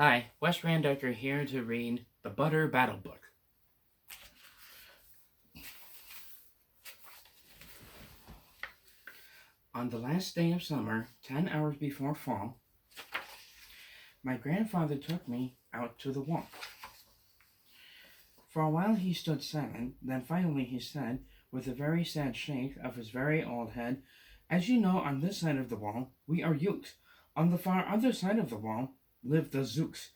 Hi, Wes Randecker here to read The Butter Battle Book. On the last day of summer, 10 hours before fall, my grandfather took me out to the wall. For a while he stood silent, then finally he said, with a very sad shake of his very old head, "As you know, on this side of the wall, we are Ukes. On the far other side of the wall live the Zooks."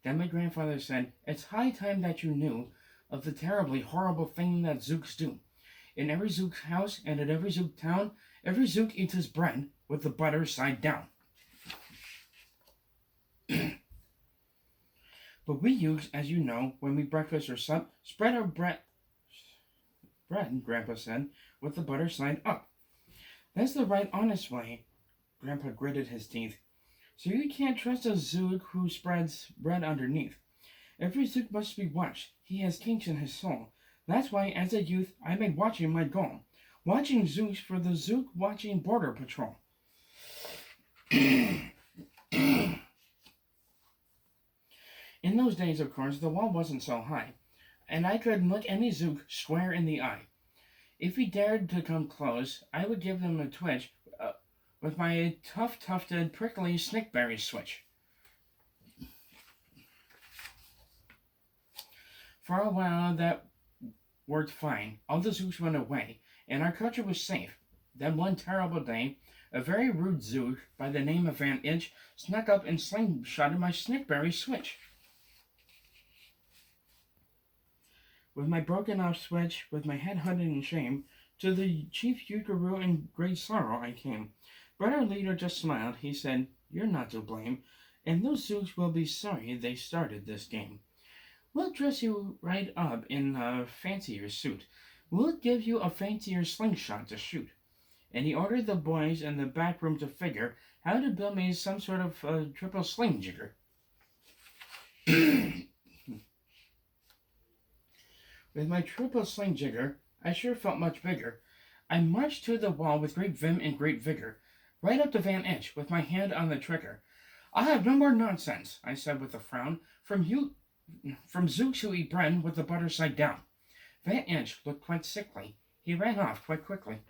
Then my grandfather said, "It's high time that you knew of the terribly horrible thing that Zooks do. In every Zook house and at every Zook town, every Zook eats his bread with the butter side down. But we Ukes, as you know, when we breakfast or sup, spread our bread, Grandpa said, with the butter side up. That's the right honest way." Grandpa gritted his teeth. "So you can't trust a Zook who spreads bread underneath. Every Zook must be watched. He has kinks in his soul. That's why, as a youth, I made watching my goal. Watching Zooks for the Zook Watching Border Patrol." In those days, of course, the wall wasn't so high, and I could look any Zook square in the eye. If he dared to come close, I would give him a twitch with my tough-tufted, prickly snickberry switch. For a while, that worked fine. All the Zooks went away, and our country was safe. Then one terrible day, a very rude Zook by the name of Van Itch snuck up and slingshotted my snickberry switch. With my broken off switch, with my head hooded in shame, to the chief Ukaroo in great sorrow I came. But our leader just smiled. He said, "You're not to blame, and those Zooks will be sorry they started this game. We'll dress you right up in a fancier suit. We'll give you a fancier slingshot to shoot." And he ordered the boys in the back room to figure how to build me some sort of triple sling jigger. With my triple sling jigger, I sure felt much bigger. I marched to the wall with great vim and great vigor, right up to Van Itch with my hand on the trigger. "I'll have no more nonsense," I said with a frown, from Zooks who eat bread with the butter side down." Van Itch looked quite sickly. He ran off quite quickly.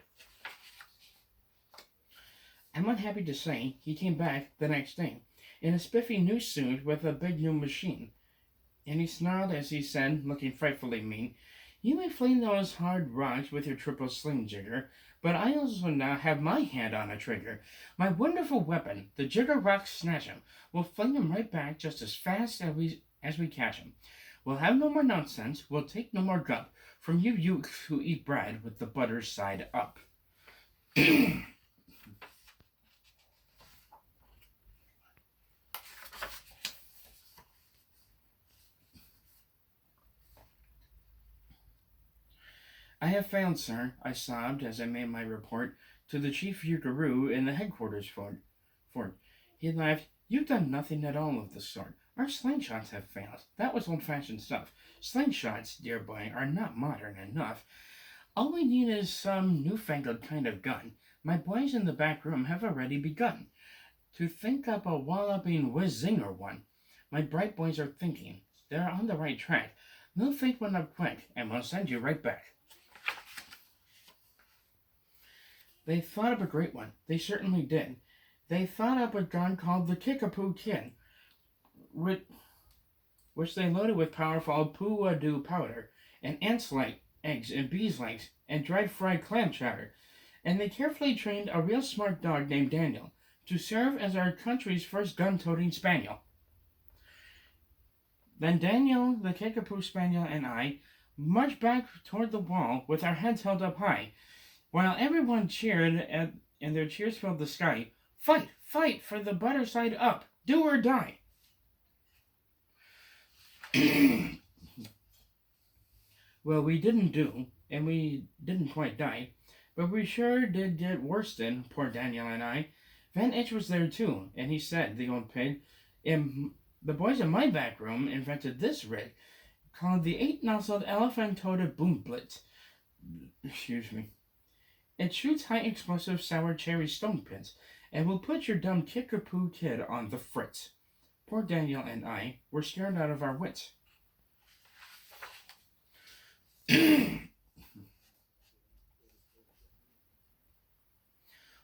I'm unhappy to say he came back the next day in a spiffy new suit with a big new machine. And he snarled as he said, looking frightfully mean, "You may fling those hard rocks with your triple sling jigger, but I also now have my hand on a trigger. My wonderful weapon, the Jigger Rock Snatch 'em, will fling 'em right back just as fast as we catch 'em. We'll have no more nonsense, we'll take no more gup from you Ukes who eat bread with the butter side up." "I have failed, sir," I sobbed as I made my report to the chief Ukaroo in the headquarters fort. He laughed. "You've done nothing at all of the sort. Our slingshots have failed. That was old-fashioned stuff. Slingshots, dear boy, are not modern enough. All we need is some newfangled kind of gun. My boys in the back room have already begun to think up a walloping whiz-zinger one. My bright boys are thinking. They're on the right track. They'll think one up quick, and we'll send you right back." They thought up a great one. They certainly did. They thought up a gun called the Kickapoo Kid, which they loaded with powerful poo-a-doo powder, and ants' eggs, and bees' legs, and dried fried clam chowder. And they carefully trained a real smart dog named Daniel to serve as our country's first gun-toting spaniel. Then Daniel, the Kickapoo Spaniel, and I marched back toward the wall with our heads held up high, while everyone cheered and their cheers filled the sky. "Fight, fight for the butter side up, do or die." Well, we didn't do, and we didn't quite die, but we sure did get worsted, poor Daniel and I. Van Itch was there too, and he said, the old pig, the boys in my back room invented this rig, called the 8-nozzled elephant-toted boom blitz. Excuse me. It shoots high-explosive sour cherry stone pits, and will put your dumb Kickapoo Kid on the fritz. Poor Daniel and I were scared out of our wits.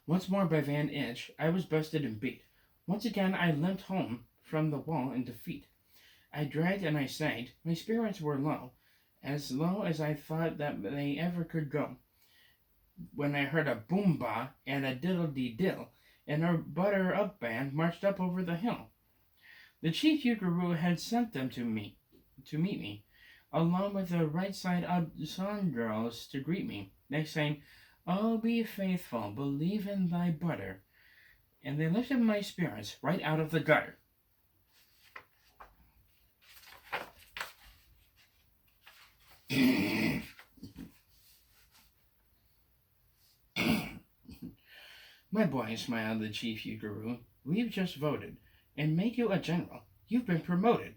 Once more by Van Itch, I was bested and beat. Once again I limped home from the wall in defeat. I dragged and I sagged, my spirits were low as I thought that they ever could go, when I heard a boom-ba and a diddle-dee-dill, and our butter-up band marched up over the hill. The chief Ugaroo had sent them to meet me, along with the right side up song girls to greet me. They sang, "Oh, be faithful, believe in thy butter," and they lifted my spirits right out of the gutter. "My boy," smiled the chief Ugaroo, "we've just voted, and made you a general. You've been promoted.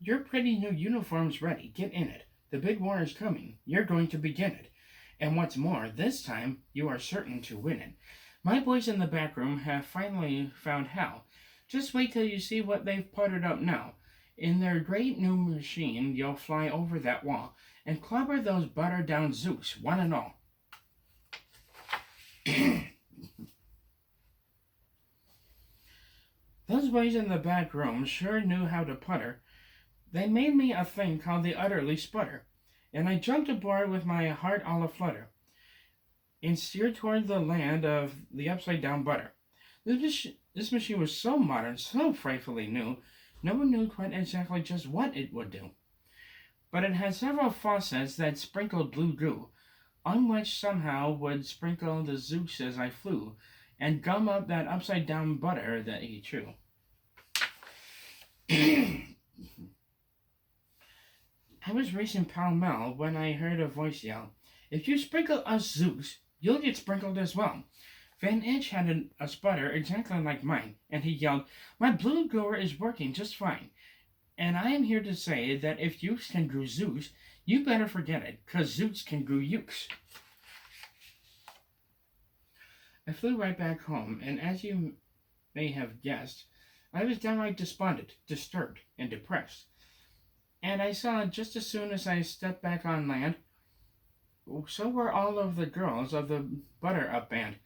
Your pretty new uniform's ready. Get in it. The big war is coming. You're going to begin it. And what's more, this time you are certain to win it. My boys in the back room have finally found how. Just wait till you see what they've puttered up now. In their great new machine, you'll fly over that wall and clobber those butter-down Zooks, one and all." Those boys in the back room sure knew how to putter. They made me a thing called the utterly sputter, and I jumped aboard with my heart all aflutter, and steered toward the land of the upside-down butter. This machine was so modern, so frightfully new, no one knew quite exactly just what it would do. But it had several faucets that sprinkled blue goo, on which somehow would sprinkle the Zooks as I flew, and gum up that upside-down butter that he chew. I was racing pell-mell when I heard a voice yell, "If you sprinkle us Zooks, you'll get sprinkled as well." Van Itch had a sputter exactly like mine, and he yelled, "My blue gooer is working just fine. And I am here to say that if Ukes can grew Zooks, you better forget it, 'cause Zooks can grew Ukes." I flew right back home, and as you may have guessed, I was downright despondent, disturbed, and depressed. And I saw just as soon as I stepped back on land, so were all of the girls of the butter-up band.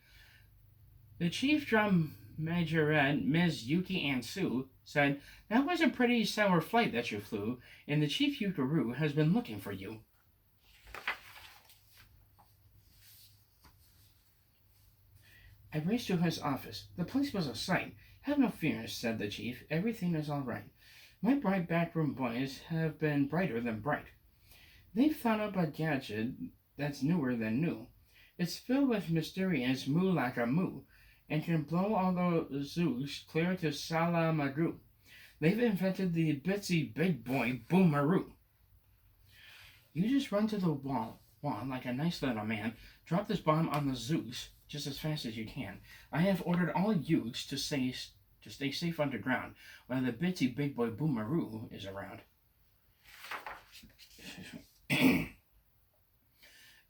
The chief drum majorette, Ms. Yuki and Sue, said, "That was a pretty sour flight that you flew, and the chief Ugaroo has been looking for you." I raced to his office. The place was a sight. "Have no fear," said the chief. "Everything is all right. My bright backroom boys have been brighter than bright. They've thought up a gadget that's newer than new. It's filled with mysterious moo-like-a-moo, and can blow all those Zooks clear to Salamagoo. They've invented the Bitsy Big Boy Boomaroo. You just run to the wall like a nice little man, drop this bomb on the Zooks just as fast as you can. I have ordered all Ukes to stay safe underground while the Bitsy Big Boy Boomaroo is around."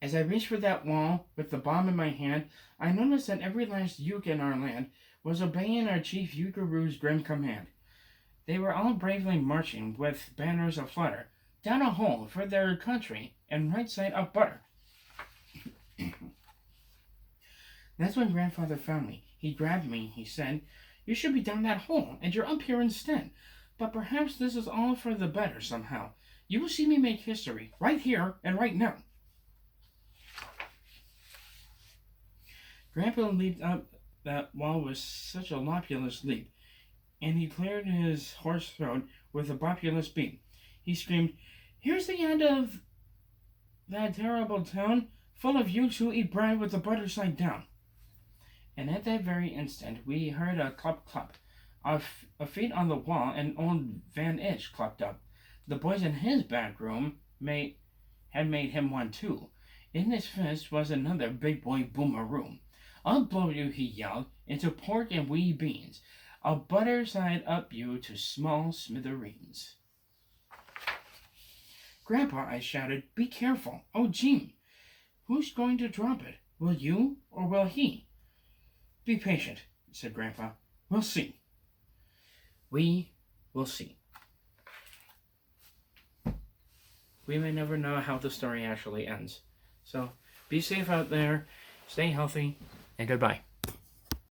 As I reached for that wall with the bomb in my hand, I noticed that every last Uke in our land was obeying our chief Ugaroo's grim command. They were all bravely marching with banners aflutter, down a hole for their country and right side up butter. That's when Grandfather found me. He grabbed me. He said, "You should be down that hole, and you're up here instead. But perhaps this is all for the better somehow. You will see me make history, right here and right now." Grandpa leaped up that wall with such a lopulous leap, and he cleared his hoarse throat with a populous beat. He screamed, "Here's the end of that terrible town, full of Ukes who eat bread with the butter side down." And at that very instant we heard a clop-clop of feet on the wall, and old Van Itch clopped up. The boys in his back room had made him one too. In his fist was another big boy Boomaroo. "I'll blow you," he yelled, "into pork and wee beans. I'll butter side up you to small smithereens." "Grandpa," I shouted, "be careful. Oh, gee, who's going to drop it? Will you or will he?" "Be patient," said Grandpa. "We'll see." We will see. We may never know how the story actually ends. So be safe out there, stay healthy, and goodbye.